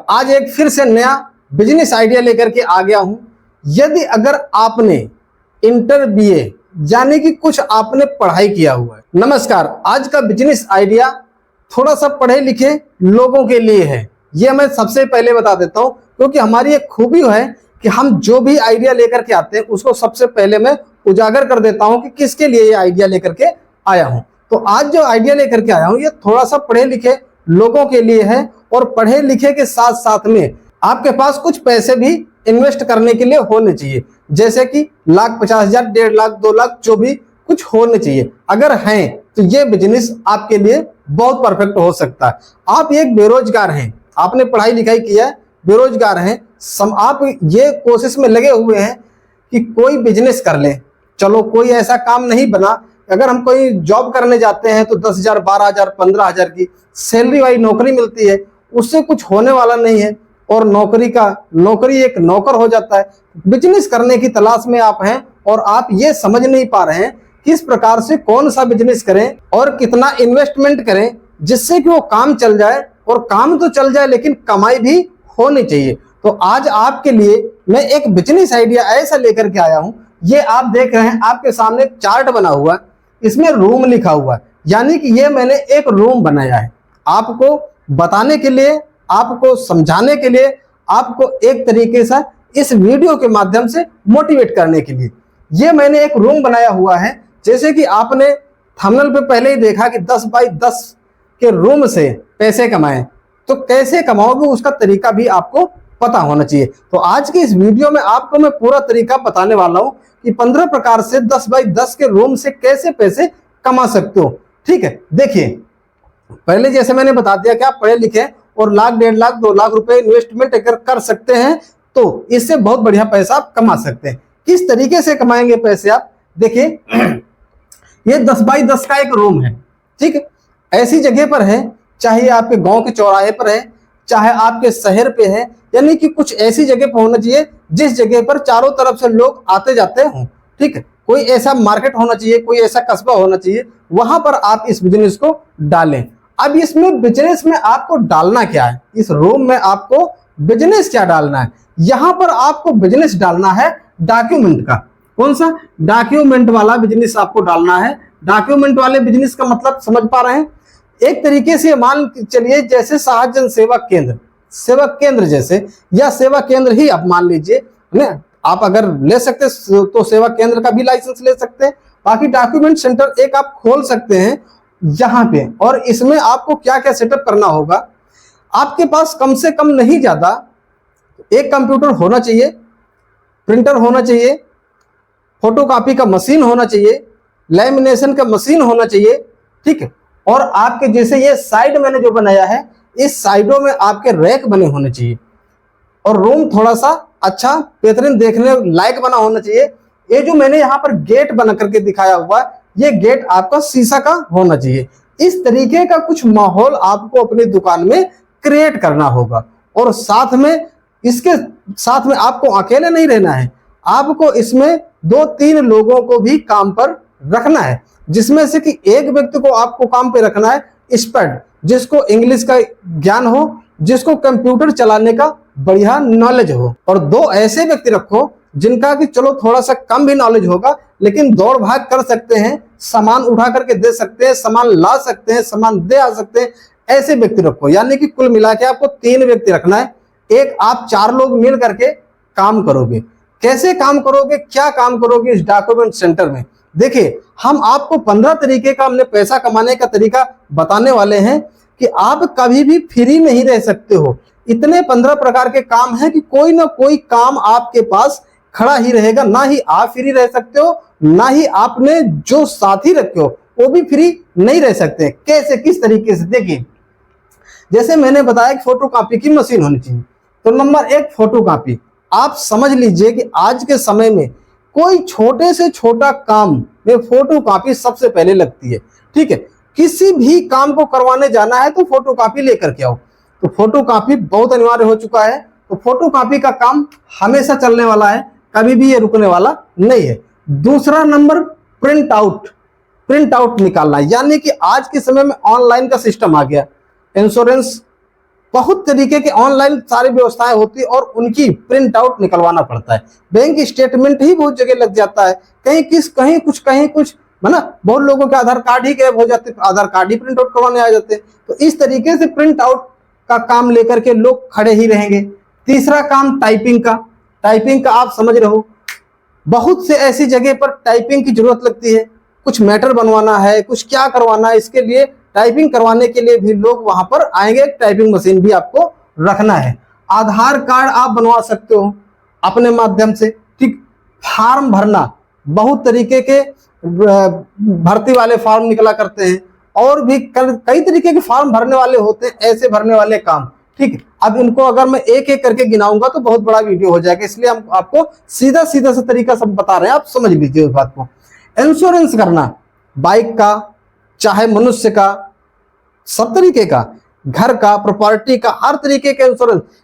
आज एक फिर से नया बिजनेस आइडिया लेकर के आ गया हूं। यदि अगर आपने इंटर बीए यानी कि कुछ आपने पढ़ाई किया हुआ है, नमस्कार, आज का बिजनेस आइडिया थोड़ा सा पढ़े लिखे लोगों के लिए है। ये मैं सबसे पहले बता देता हूं, क्योंकि हमारी एक खूबी है कि हम जो भी आइडिया लेकर के आते हैं उसको सबसे पहले मैं उजागर कर देता हूं कि किसके लिए ये आइडिया लेकर के आया हूं। तो आज जो आइडिया लेकर के आया हूं ये थोड़ा सा पढ़े लिखे लोगों के लिए है, और पढ़े लिखे के साथ साथ में आपके पास कुछ पैसे भी इन्वेस्ट करने के लिए होने चाहिए, जैसे कि 1,50,000, 1.5 लाख, 2 लाख, जो भी कुछ होने चाहिए। अगर हैं तो ये बिजनेस आपके लिए बहुत परफेक्ट हो सकता है। आप एक बेरोजगार हैं, आपने पढ़ाई लिखाई किया है, बेरोजगार हैं, आप ये कोशिश में लगे हुए हैं कि कोई बिजनेस कर ले। चलो, कोई ऐसा काम नहीं बना, अगर हम कोई जॉब करने जाते हैं तो 10,000, 12,000, 15,000 की सैलरी वाली नौकरी मिलती है, उससे कुछ होने वाला नहीं है, और नौकरी एक नौकर हो जाता है। बिजनेस करने की तलाश में आप हैं और आप ये समझ नहीं पा रहे हैं किस प्रकार से कौन सा बिजनेस करें और कितना इन्वेस्टमेंट करें जिससे कि वो काम चल जाए, और काम तो चल जाए लेकिन कमाई भी होनी चाहिए। तो आज आपके लिए मैं एक बिजनेस आइडिया ऐसा लेकर के आया हूं। ये आप देख रहे हैं, आपके सामने चार्ट बना हुआ है, इसमें रूम लिखा हुआ है, यानी कि ये मैंने एक रूम बनाया है आपको बताने के लिए, आपको समझाने के लिए, आपको एक तरीके से इस वीडियो के माध्यम से मोटिवेट करने के लिए ये मैंने एक रूम बनाया हुआ है। जैसे कि आपने थंबनेल पे पहले ही देखा कि 10 बाई 10 के रूम से पैसे कमाएं, तो कैसे कमाओगे उसका तरीका भी आपको पता होना चाहिए। तो आज के इस वीडियो में आपको मैं पूरा तरीका बताने वाला हूं कि 15 प्रकार से 10 बाई 10 के रूम से कैसे पैसे कमा सकते हो। ठीक है, देखिए, पहले जैसे मैंने बता दिया कि आप पढ़े लिखे और 1,00,000, 1.5 लाख, 2 लाख रुपए इन्वेस्टमेंट अगर कर सकते हैं तो इससे बहुत बढ़िया पैसा आप कमा सकते हैं। किस तरीके से कमाएंगे पैसे आप देखिए। ये 10 बाई 10 का एक रूम है, ठीक है, ऐसी जगह पर है, चाहे आपके गांव के चौराहे पर है, चाहे आपके शहर पे है, यानी कि कुछ ऐसी जगह पर होना चाहिए जिस जगह पर चारों तरफ से लोग आते जाते हों। ठीक है, कोई ऐसा मार्केट होना चाहिए, कोई ऐसा कस्बा होना चाहिए, वहां पर आप इस बिजनेस को डालें। अब इसमें बिजनेस में आपको डालना क्या है, इस रूम में आपको बिजनेस क्या डालना है, यहां पर आपको बिजनेस डालना है डॉक्यूमेंट का। कौन सा? डॉक्यूमेंट वाला बिजनेस आपको डालना है। डॉक्यूमेंट वाले बिजनेस का मतलब समझ पा रहे हैं? एक तरीके से मान चलिए जैसे साहजन सेवा केंद्र जैसे, या सेवा केंद्र ही आप मान लीजिए ना। आप अगर ले सकते तो सेवा केंद्र का भी लाइसेंस ले सकते हैं। बाकी डॉक्यूमेंट सेंटर एक आप खोल सकते हैं यहाँ पे। और इसमें आपको क्या क्या सेटअप करना होगा, आपके पास कम से कम नहीं ज्यादा एक कंप्यूटर होना चाहिए, प्रिंटर होना चाहिए, फोटोकॉपी का मशीन होना चाहिए, लैमिनेशन का मशीन होना चाहिए। ठीक है, और आपके जैसे ये साइड मैंने जो बनाया है, इस साइडों में आपके रैक बने होने चाहिए, और रूम थोड़ा सा अच्छा बेहतरीन देखने लायक बना होना चाहिए। ये जो मैंने यहाँ पर गेट बना करके दिखाया हुआ है, ये गेट आपका शीशा का होना चाहिए। इस तरीके का कुछ माहौल आपको अपनी दुकान में क्रिएट करना होगा। और साथ में इसके साथ में आपको अकेले नहीं रहना है, आपको इसमें 2-3 लोगों को भी काम पर रखना है, जिसमें से कि एक व्यक्ति को आपको काम पे रखना है एक्सपर्ट, जिसको इंग्लिश का ज्ञान हो, जिसको कंप्यूटर चलाने का बढ़िया नॉलेज हो, और 2 ऐसे व्यक्ति रखो जिनका कि चलो थोड़ा सा कम भी नॉलेज होगा लेकिन दौड़ भाग कर सकते हैं, सामान उठा करके दे सकते हैं, सामान ला सकते हैं, सामान दे आ सकते हैं, ऐसे व्यक्ति रखो। यानी कि कुल मिला के आपको 3 व्यक्ति रखना है। एक आप 4 लोग मिल करके काम करोगे। कैसे काम करोगे, क्या काम करोगे इस डॉक्यूमेंट सेंटर में? देखिए, हम आपको 15 तरीके का हमने पैसा कमाने का तरीका बताने वाले हैं कि आप कभी भी फ्री नहीं रह सकते हो। इतने 15 प्रकार के काम हैं कि कोई ना कोई काम आपके पास खड़ा ही रहेगा। ना ही आप फ्री रह सकते हो, ना ही आपने जो साथी रखे हो वो भी फ्री नहीं रह सकते। कैसे, किस तरीके से? देखिए, जैसे मैंने बताया कि फोटोकॉपी की मशीन होनी चाहिए, तो नंबर 1 फोटोकॉपी। आप समझ लीजिए कि आज के समय में कोई छोटे से छोटा काम में फोटोकॉपी सबसे पहले लगती है। ठीक है, किसी भी काम को करवाने जाना है तो फोटोकॉपी लेकर के आओ। तो फोटोकॉपी बहुत अनिवार्य हो चुका है। तो फोटोकॉपी का काम हमेशा चलने वाला है, कभी भी ये रुकने वाला नहीं है। दूसरा नंबर प्रिंट आउट निकालना, यानी कि आज के समय में ऑनलाइन का सिस्टम आ गया। इंश्योरेंस बहुत तरीके के ऑनलाइन सारी व्यवस्थाएं होती है और उनकी प्रिंट आउट निकलवाना पड़ता है। बैंक स्टेटमेंट ही बहुत जगह लग जाता है, कहीं कुछ है ना। बहुत लोगों के आधार कार्ड ही गायब हो जाते हैं, आधार कार्ड ही प्रिंट आउट करवाने आ जाते हैं। तो इस तरीके से प्रिंट आउट का काम लेकर के लोग खड़े ही रहेंगे। तीसरा काम टाइपिंग का आप समझ रहे हो, बहुत से ऐसी जगह पर टाइपिंग की जरूरत लगती है। कुछ मैटर बनवाना है, कुछ क्या करवाना है, इसके लिए टाइपिंग करवाने के लिए भी लोग वहां पर आएंगे। टाइपिंग मशीन भी आपको रखना है। आधार कार्ड आप बनवा सकते हो अपने माध्यम से, ठीक। फॉर्म भरना, बहुत तरीके के भर्ती वाले फॉर्म निकला करते हैं और भी कई तरीके के फॉर्म भरने वाले होते हैं, ऐसे भरने वाले काम, ठीक है। अब इनको अगर मैं एक एक करके गिनाऊंगा तो बहुत बड़ा वीडियो हो जाएगा, इसलिए हम आपको सीधा सा तरीका सब बता रहे हैं, आप समझ लीजिए उस बात को। इंश्योरेंस करना, बाइक का, चाहे मनुष्य का, सब तरीके का, घर का, प्रॉपर्टी का, हर तरीके का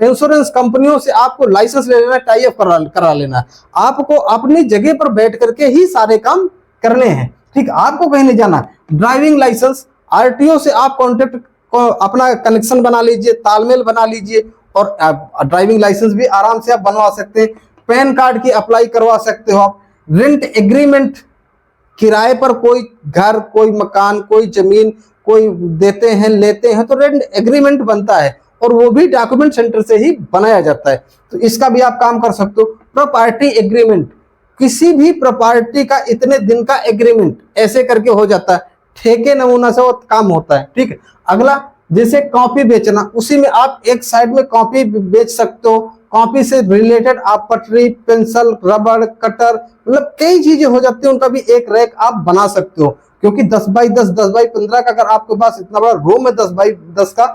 इंश्योरेंस कंपनियों से आपको लाइसेंस ले लेना, टाई अप करा लेना। आपको अपनी जगह पर बैठ करके ही सारे काम करने हैं, ठीक। आपको कहीं नहीं जाना। ड्राइविंग लाइसेंस, आरटीओ से आप कॉन्टेक्ट अपना कनेक्शन बना लीजिए, तालमेल बना लीजिए और ड्राइविंग लाइसेंस भी आराम से आप बनवा सकते हैं। पैन कार्ड की अप्लाई करवा सकते हो आप। रेंट एग्रीमेंट, किराए पर कोई घर, कोई मकान, कोई जमीन कोई देते हैं, लेते हैं तो रेंट एग्रीमेंट बनता है और वो भी डॉक्यूमेंट सेंटर से ही बनाया जाता है, तो इसका भी आप काम कर सकते हो। प्रॉपर्टी एग्रीमेंट, किसी भी प्रॉपर्टी का इतने दिन का एग्रीमेंट ऐसे करके हो जाता है, ठेके नमूना से वो काम होता है, ठीक है। अगला, जैसे कॉपी बेचना, उसी में आप एक साइड में कॉपी बेच सकते हो। कॉपी से रिलेटेड आप पटरी, पेंसिल, रबड़, कटर, मतलब कई चीजें हो जाती है, उनका भी एक रैक आप बना सकते हो। क्योंकि 10 बाई 10, 10 बाई 15 का अगर आपके पास इतना बड़ा रूम है 10 बाई 10 का,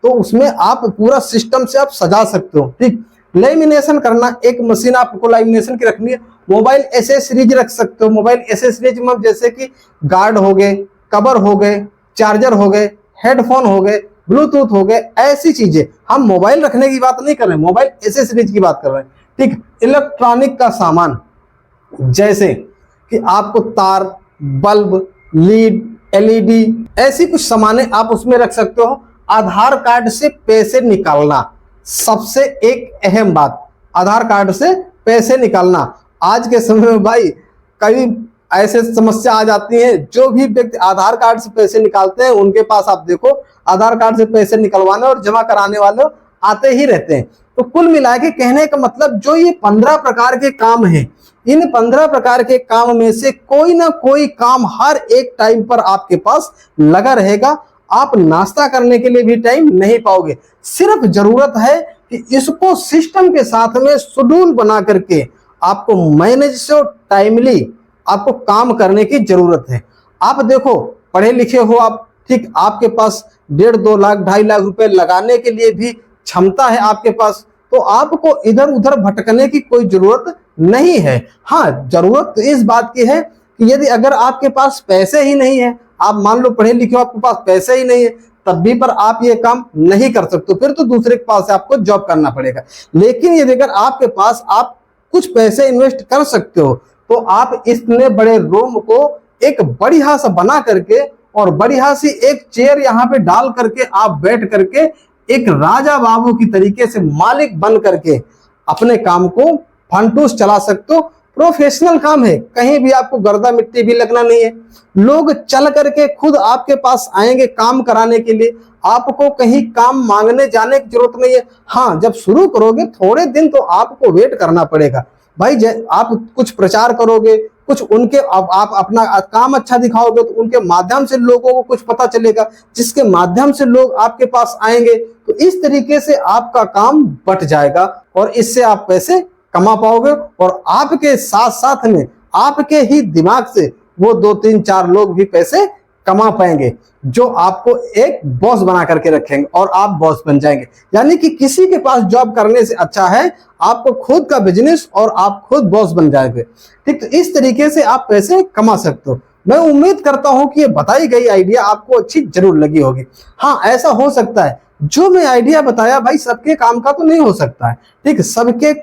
तो उसमें आप पूरा सिस्टम से आप सजा सकते हो, ठीक। लेमिनेशन करना, एक मशीन आपको लेमिनेशन की रखनी है। मोबाइल एसेसरीज रख सकते हो। मोबाइल एसेसरीज में जैसे कि गार्ड हो गए, कवर हो गए, चार्जर हो गए, हेडफोन हो गए, ब्लूटूथ हो गए, ऐसी चीजें। हम मोबाइल रखने की बात नहीं कर रहे, मोबाइल एसेसरीज की बात कर रहे हैं, ठीक। इलेक्ट्रॉनिक का सामान, जैसे कि आपको तार, बल्ब, लीड, एलईडी, ऐसी कुछ सामानें आप उसमें रख सकते हो। आधार कार्ड से पैसे निकालना, सबसे एक अहम बात, आधार कार्ड से पैसे निकालना। आज के समय में भाई कई ऐसे समस्या आ जाती है, जो भी व्यक्ति आधार कार्ड से पैसे निकालते हैं उनके पास आप देखो आधार कार्ड से पैसे निकलवाने और जमा कराने वाले आते ही रहते हैं। तो कुल मिला के कहने का मतलब, जो ये 15 प्रकार के काम हैं, इन 15 प्रकार के काम में से कोई ना कोई काम हर एक टाइम पर आपके पास लगा रहेगा। आप नाश्ता करने के लिए भी टाइम नहीं पाओगे। सिर्फ जरूरत है कि इसको सिस्टम के साथ में शेड्यूल बना करके आपको मैनेज से टाइमली आपको काम करने की जरूरत है। आप देखो, पढ़े लिखे हो आप, ठीक, आपके पास 1.5-2 लाख 2.5 लाख रुपए लगाने के लिए भी क्षमता है आपके पास, तो आपको इधर उधर भटकने की कोई जरूरत नहीं है। हाँ, जरूरत तो इस बात की है कि यदि अगर आपके पास पैसे ही नहीं है, आप मान लो पढ़े लिखे हो, आपके पास पैसे ही नहीं है, तब भी पर आप ये काम नहीं कर सकते, फिर तो दूसरे के पास आपको जॉब करना पड़ेगा। लेकिन यदि अगर आपके पास आप कुछ पैसे इन्वेस्ट कर सकते हो, तो आप इतने बड़े रूम को एक बढ़िया सा बना करके और बढ़िया सी एक चेयर यहाँ पे डाल करके आप बैठ करके एक राजा बाबू की तरीके से मालिक बन करके अपने काम को फंटूस चला सकते हो। प्रोफेशनल काम है, कहीं भी आपको गर्दा मिट्टी भी लगना नहीं है। लोग चल करके खुद आपके पास आएंगे काम कराने के लिए, आपको कहीं काम मांगने जाने की जरूरत नहीं है। हाँ, जब शुरू करोगे थोड़े दिन तो आपको वेट करना पड़ेगा भाई। आप कुछ प्रचार करोगे, कुछ उनके आप अपना काम अच्छा दिखाओगे तो उनके माध्यम से लोगों को कुछ पता चलेगा, जिसके माध्यम से लोग आपके पास आएंगे। तो इस तरीके से आपका काम बट जाएगा और इससे आप पैसे कमा पाओगे और आपके साथ साथ में आपके ही दिमाग से वो 2-3-4 लोग भी पैसे कमा पाएंगे, जो आपको एक बॉस बना करके रखेंगे और आप बॉस बन जाएंगे। यानी कि किसी के पास जॉब करने से अच्छा है आपको खुद का बिजनेस और आप खुद बॉस बन जाएंगे, ठीक। तो इस तरीके से आप पैसे कमा सकते हो। मैं उम्मीद करता हूं कि ये बताई गई आइडिया आपको अच्छी जरूर लगी होगी। हाँ, ऐसा हो सकता है जो मैं आइडिया बताया भाई सबके काम का तो नहीं हो सकता है, ठीक। सबके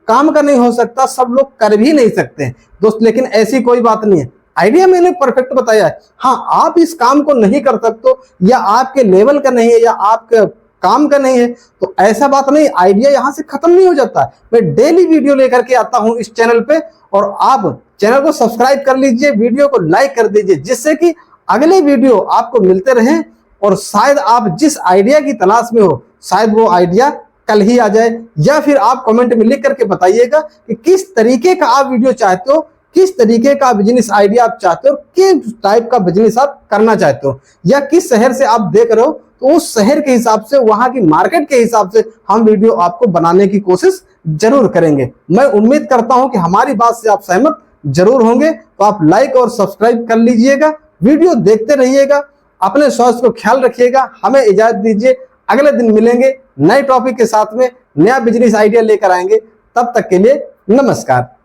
काम का नहीं हो सकता, सब लोग कर भी नहीं सकते हैं दोस्त, लेकिन ऐसी कोई बात नहीं है। आइडिया मैंने परफेक्ट बताया है। हाँ, आप इस काम को नहीं कर सकते या आपके लेवल का नहीं है या आपके काम का नहीं है। तो ऐसा बात नहीं, आइडिया यहाँ से खत्म नहीं हो जाता है। मैं डेली वीडियो लेकर के आता हूँ इस चैनल पे, और आप चैनल को सब्सक्राइब कर लीजिए, वीडियो को लाइक कर दीजिए, जिससे कि अगले वीडियो आपको मिलते रहें। और शायद आप जिस आइडिया की तलाश में हो, शायद वो आइडिया कल ही आ जाए, या फिर आप कमेंट में लिख करके बताइएगा कि किस तरीके का आप वीडियो चाहते हो, किस तरीके का बिजनेस आइडिया आप चाहते हो, किस टाइप का बिजनेस आप करना चाहते हो, या किस शहर से आप देख रहे हो, तो उस शहर के हिसाब से, वहां की मार्केट के हिसाब से हम वीडियो आपको बनाने की कोशिश जरूर करेंगे। मैं उम्मीद करता हूं कि हमारी बात से आप सहमत जरूर होंगे। तो आप लाइक और सब्सक्राइब कर लीजिएगा, वीडियो देखते रहिएगा, अपने स्वास्थ्य को ख्याल रखिएगा। हमें इजाजत दीजिए, अगले दिन मिलेंगे नए टॉपिक के साथ में, नया बिजनेस आइडिया लेकर आएंगे। तब तक के लिए नमस्कार।